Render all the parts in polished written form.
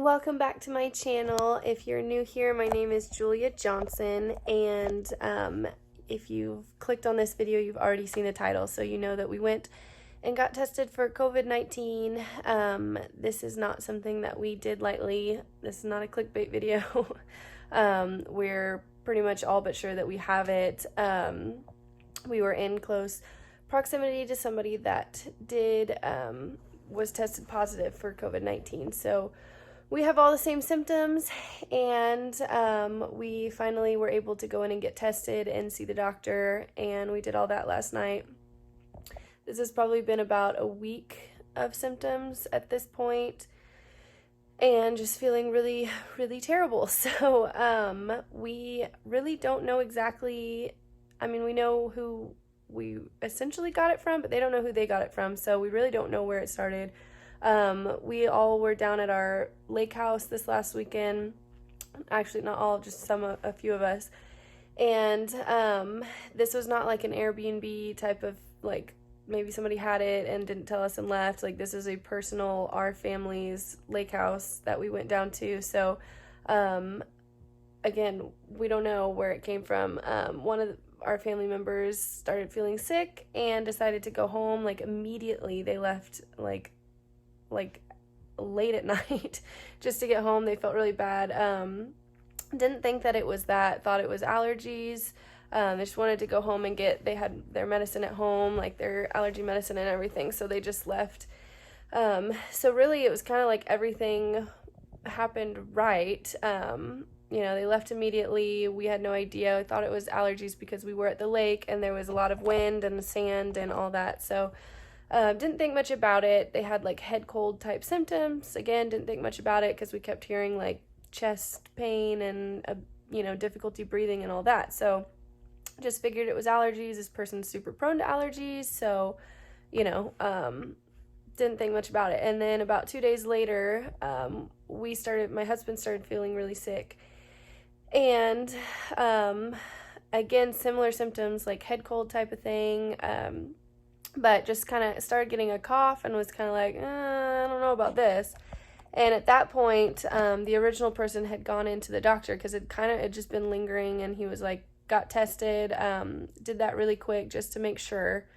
Welcome back to my channel. If you're new here, my name is Julia Johnson, and if you've clicked on this video, you've already seen the title, so you know that we went and got tested for COVID-19. This is not something that we did lightly. This is not a clickbait video. We're pretty much all but sure that we have it. We were in close proximity to somebody that was tested positive for COVID-19, so we have all the same symptoms, and we finally were able to go in and get tested and see the doctor, and we did all that last night. This has probably been about a week of symptoms at this point, and just feeling really, really terrible. So we really don't know exactly, we know who we essentially got it from, but they don't know who they got it from, so we really don't know where it started. We all were down at our lake house this last weekend. Actually, not all, just a few of us. And this was not like an Airbnb type of, like, maybe somebody had it and didn't tell us and left. Like, this is a personal, our family's lake house that we went down to. So, again, we don't know where it came from. One of our family members started feeling sick and decided to go home. Like, immediately they left, like late at night just to get home. They felt really bad. Didn't think that it was that, thought it was allergies. They just wanted to go home and they had their medicine at home, like their allergy medicine and everything, so they just left. So really it was kind of like everything happened right. They left immediately. We had no idea. I thought it was allergies because we were at the lake and there was a lot of wind and sand and all that, so didn't think much about it. They had like head cold type symptoms. Again, didn't think much about it because we kept hearing like chest pain and difficulty breathing and all that. So just figured it was allergies. This person's super prone to allergies, so didn't think much about it. And then about 2 days later, my husband started feeling really sick, and again, similar symptoms like head cold type of thing. But just kind of started getting a cough and was kind of like, I don't know about this. And at that point, the original person had gone into the doctor because it had just been lingering, and he was like, got tested, did that really quick just to make sure.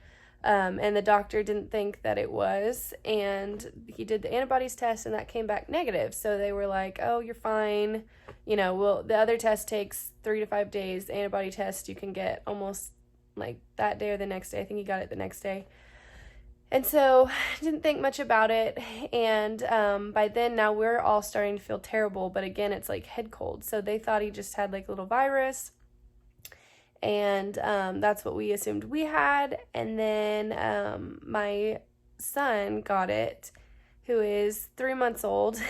And the doctor didn't think that it was, and he did the antibodies test, and that came back negative. So they were like, oh, you're fine. The other test takes 3 to 5 days. The antibody test you can get almost like that day or the next day. I think he got it the next day. And so didn't think much about it. And by then, now we're all starting to feel terrible. But again, it's like head cold. So they thought he just had like a little virus. And that's what we assumed we had. And then my son got it, who is 3 months old.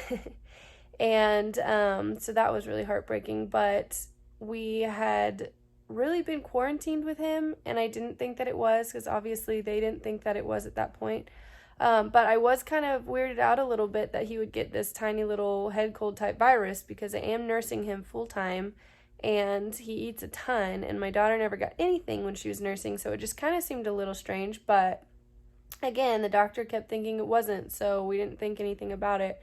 And so that was really heartbreaking. But we had really been quarantined with him, and I didn't think that it was, because obviously they didn't think that it was at that point. But I was kind of weirded out a little bit that he would get this tiny little head cold type virus, because I am nursing him full time and he eats a ton, and my daughter never got anything when she was nursing, so it just kind of seemed a little strange. But again, the doctor kept thinking it wasn't, so we didn't think anything about it.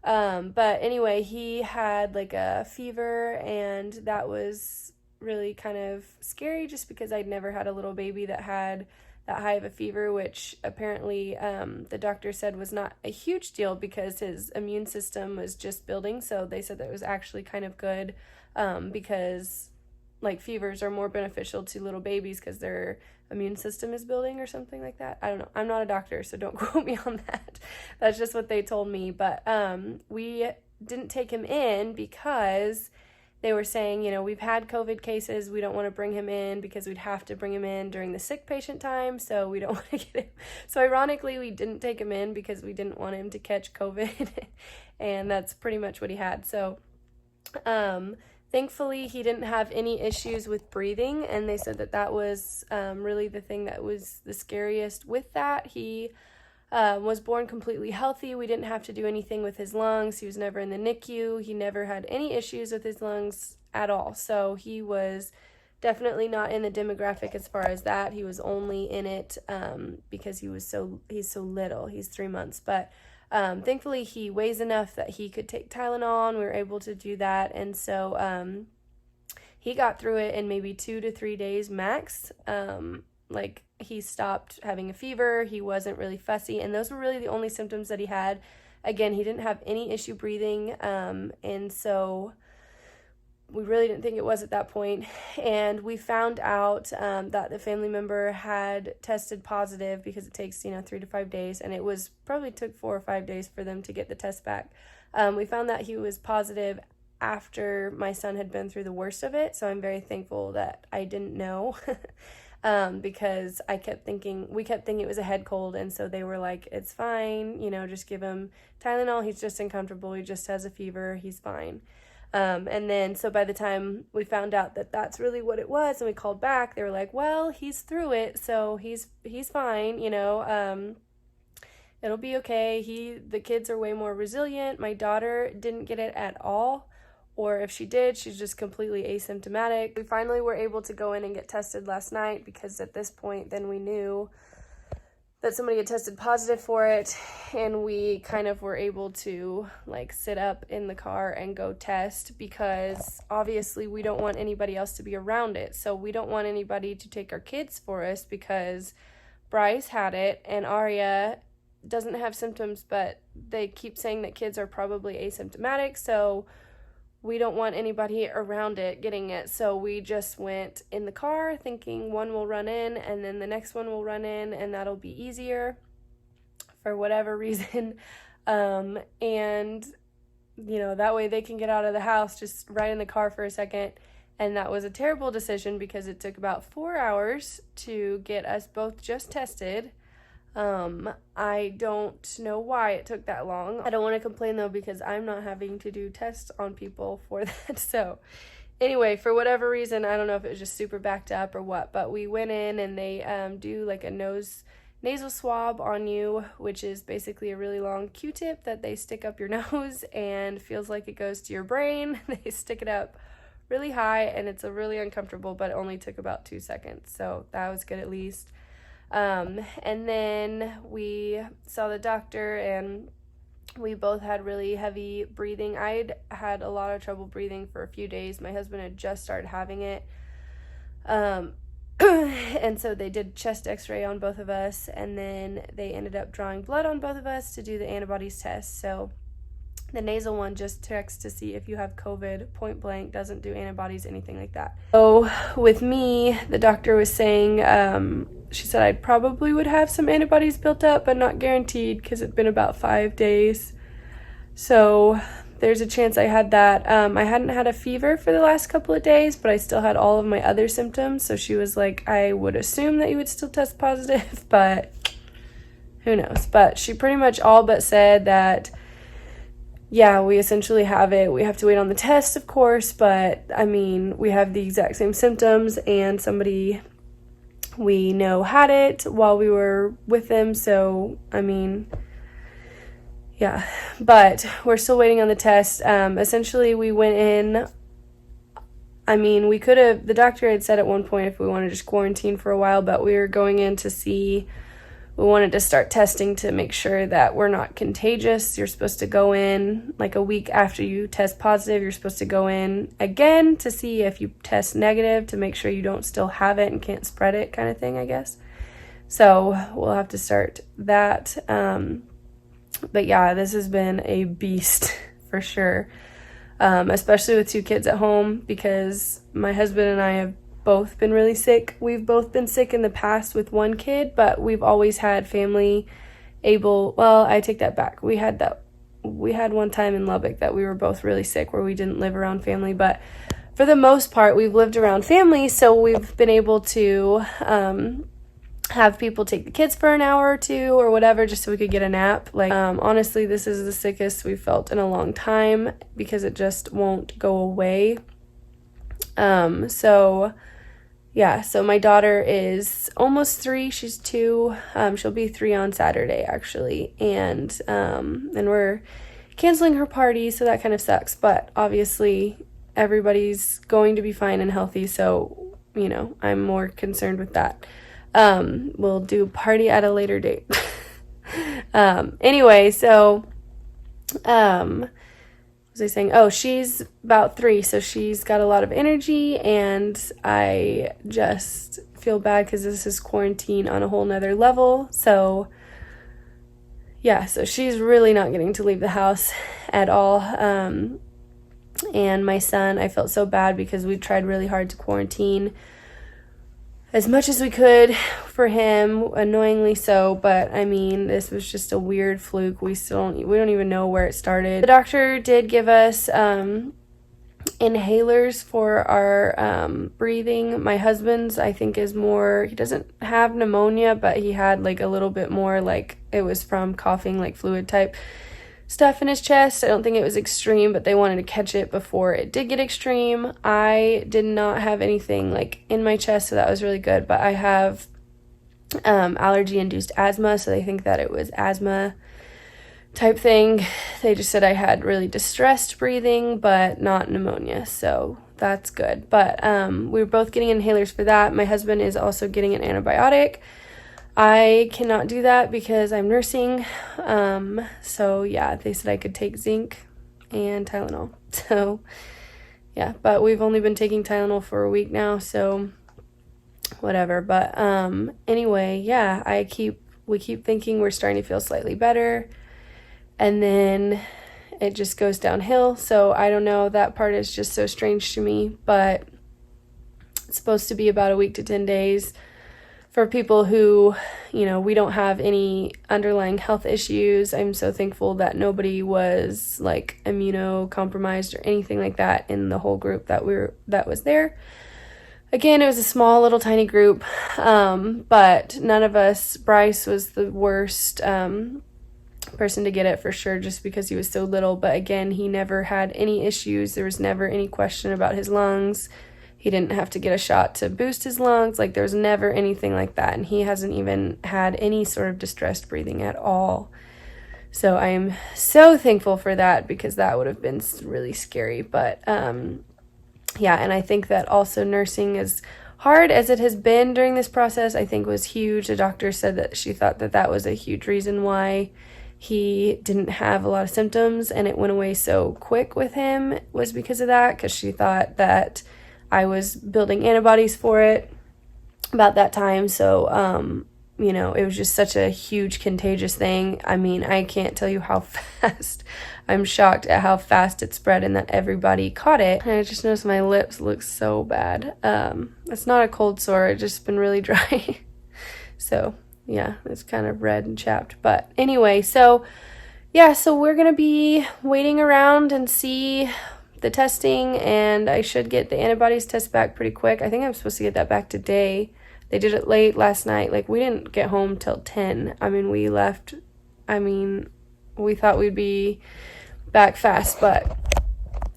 But anyway, he had like a fever, and that was really kind of scary, just because I'd never had a little baby that had that high of a fever, which apparently the doctor said was not a huge deal because his immune system was just building. So they said that it was actually kind of good, because like fevers are more beneficial to little babies because their immune system is building or something like that. I don't know. I'm not a doctor, so don't quote me on that. That's just what they told me. But we didn't take him in because they were saying, we've had COVID cases. We don't want to bring him in because we'd have to bring him in during the sick patient time. So we don't want to get him. So ironically, we didn't take him in because we didn't want him to catch COVID. And that's pretty much what he had. So thankfully, he didn't have any issues with breathing. And they said that was really the thing that was the scariest with that. He was born completely healthy. We didn't have to do anything with his lungs. He was never in the NICU. He never had any issues with his lungs at all. So he was definitely not in the demographic as far as that. He was only in it because he's so little. He's 3 months. But Thankfully, he weighs enough that he could take Tylenol, and we were able to do that. And so he got through it in maybe 2 to 3 days max. Like, he stopped having a fever. He wasn't really fussy, and those were really the only symptoms that he had. Again, he didn't have any issue breathing, and so we really didn't think it was at that point. And we found out that the family member had tested positive, because it takes 3 to 5 days, and it was probably took 4 or 5 days for them to get the test back. We found that he was positive after my son had been through the worst of it, so I'm very thankful that I didn't know. Because we kept thinking it was a head cold, and so they were like, it's fine, just give him Tylenol, he's just uncomfortable, he just has a fever, he's fine. And then, so by the time we found out that that's really what it was, and we called back, they were like, well, he's through it, so he's fine, it'll be okay. The kids are way more resilient. My daughter didn't get it at all, or if she did, she's just completely asymptomatic. We finally were able to go in and get tested last night, because at this point, then we knew that somebody had tested positive for it, and we kind of were able to sit up in the car and go test, because obviously we don't want anybody else to be around it. So we don't want anybody to take our kids for us, because Bryce had it and Aria doesn't have symptoms, but they keep saying that kids are probably asymptomatic, so we don't want anybody around it getting it. So we just went in the car thinking one will run in and then the next one will run in, and that'll be easier for whatever reason. And that way they can get out of the house, just right in the car for a second. And that was a terrible decision, because it took about 4 hours to get us both just tested. I don't know why it took that long. I don't want to complain though, because I'm not having to do tests on people for that. So anyway, for whatever reason, I don't know if it was just super backed up or what, but we went in and they do a nasal swab on you, which is basically a really long Q-tip that they stick up your nose and feels like it goes to your brain. They stick it up really high, and it's really uncomfortable, but it only took about 2 seconds. So that was good at least. And then we saw the doctor, and we both had really heavy breathing. I'd had a lot of trouble breathing for a few days. My husband had just started having it. And so they did chest x-ray on both of us, and then they ended up drawing blood on both of us to do the antibodies test. So the nasal one just checks to see if you have COVID, point blank, doesn't do antibodies, anything like that. So with me, the doctor was saying, she said I probably would have some antibodies built up, but not guaranteed, because it'd been about 5 days. So there's a chance I had that. I hadn't had a fever for the last couple of days, but I still had all of my other symptoms. So she was like, I would assume that you would still test positive, but who knows? But she pretty much all but said that, yeah, we essentially have it. We have to wait on the test, of course, but we have the exact same symptoms, and somebody we know had it while we were with them. So, yeah, but we're still waiting on the test. Essentially, we went in. We could have, the doctor had said at one point if we wanted to just quarantine for a while, but we were going in to see. We wanted to start testing to make sure that we're not contagious. You're supposed to go in a week after you test positive. You're supposed to go in again to see if you test negative, to make sure you don't still have it and can't spread it, kind of thing, I guess. So we'll have to start that. But yeah, this has been a beast for sure, especially with 2 kids at home, because my husband and I have both been really sick. We've both been sick in the past with 1 kid, but we've always had family I take that back. We had one time in Lubbock that we were both really sick, where we didn't live around family, but for the most part we've lived around family, so we've been able to have people take the kids for an hour or 2 or whatever, just so we could get a nap. Honestly, this is the sickest we've felt in a long time, because it just won't go away. So my daughter is almost 3. She's 2. She'll be 3 on Saturday, actually. And we're canceling her party, so that kind of sucks. But obviously, everybody's going to be fine and healthy, so, I'm more concerned with that. We'll do party at a later date. Anyway, so, what was I saying? Oh, she's about 3, so she's got a lot of energy, and I just feel bad because this is quarantine on a whole nother level. So yeah, so she's really not getting to leave the house at all. And my son, I felt so bad because we tried really hard to quarantine as much as we could for him, annoyingly so, but I mean, this was just a weird fluke. We don't even know where it started. The doctor did give us inhalers for our breathing. My husband's, I think, is more, he doesn't have pneumonia, but he had like a little bit more, like it was from coughing, like fluid type stuff in his chest. I don't think it was extreme, but they wanted to catch it before it did get extreme. I did not have anything like in my chest, so that was really good, but I have allergy induced asthma, so they think that it was asthma type thing. They just said I had really distressed breathing, but not pneumonia, so that's good. But we were both getting inhalers for that. My husband is also getting an antibiotic. I cannot do that because I'm nursing. So yeah, they said I could take zinc and Tylenol. So yeah, but we've only been taking Tylenol for a week now, so whatever. But anyway, yeah, we keep thinking we're starting to feel slightly better, and then it just goes downhill. So I don't know, that part is just so strange to me, but it's supposed to be about a week to 10 days for people who, we don't have any underlying health issues. I'm so thankful that nobody was like immunocompromised or anything like that in the whole group that was there. Again, it was a small little tiny group, but none of us, Bryce was the worst person to get it for sure, just because he was so little. But again, he never had any issues. There was never any question about his lungs. He didn't have to get a shot to boost his lungs. Like, there's never anything like that. And he hasn't even had any sort of distressed breathing at all. So I'm so thankful for that, because that would have been really scary. But yeah, and I think that also nursing, as hard as it has been during this process, I think was huge. The doctor said that she thought that that was a huge reason why he didn't have a lot of symptoms and it went away so quick with him, was because of that, because she thought that I was building antibodies for it about that time. So, it was just such a huge contagious thing. I mean, I can't tell you how fast. I'm shocked at how fast it spread and that everybody caught it. And I just noticed my lips look so bad. It's not a cold sore. It's just been really dry. So, yeah, it's kind of red and chapped. But anyway, so, yeah, so we're going to be waiting around and see the testing, and I should get the antibodies test back pretty quick. I think I'm supposed to get that back today. They did it late last night. Like, we didn't get home till 10. I mean, we left. We thought we'd be back fast, but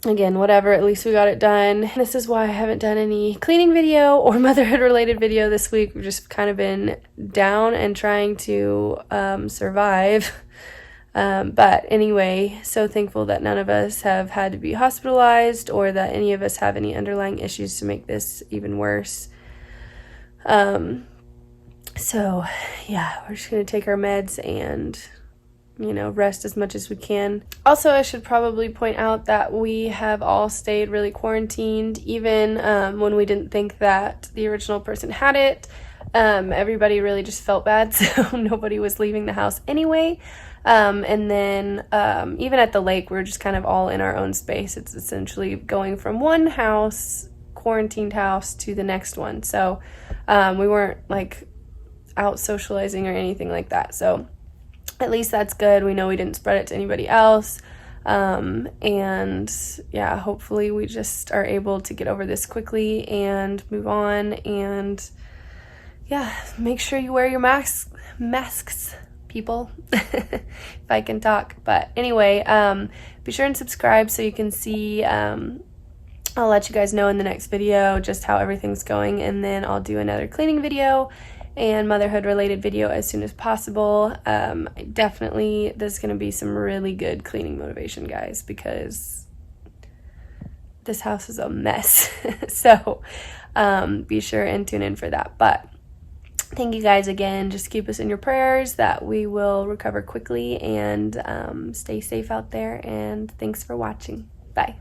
again, whatever. At least we got it done. This is why I haven't done any cleaning video or motherhood related video this week. We've just kind of been down and trying to survive. But anyway, so thankful that none of us have had to be hospitalized or that any of us have any underlying issues to make this even worse. So yeah, we're just going to take our meds and, rest as much as we can. Also, I should probably point out that we have all stayed really quarantined, even when we didn't think that the original person had it. Everybody really just felt bad, so nobody was leaving the house anyway. And then even at the lake, we were just kind of all in our own space. It's essentially going from one house, quarantined house, to the next one. So we weren't like out socializing or anything like that. So at least that's good. We know we didn't spread it to anybody else. And yeah, hopefully we just are able to get over this quickly and move on. And yeah, make sure you wear your masks, people, if I can talk. But anyway, be sure and subscribe so you can see, I'll let you guys know in the next video just how everything's going, and then I'll do another cleaning video and motherhood related video as soon as possible. Definitely, there's going to be some really good cleaning motivation, guys, because this house is a mess. So be sure and tune in for that. But thank you guys again. Just keep us in your prayers that we will recover quickly, and stay safe out there. And thanks for watching. Bye.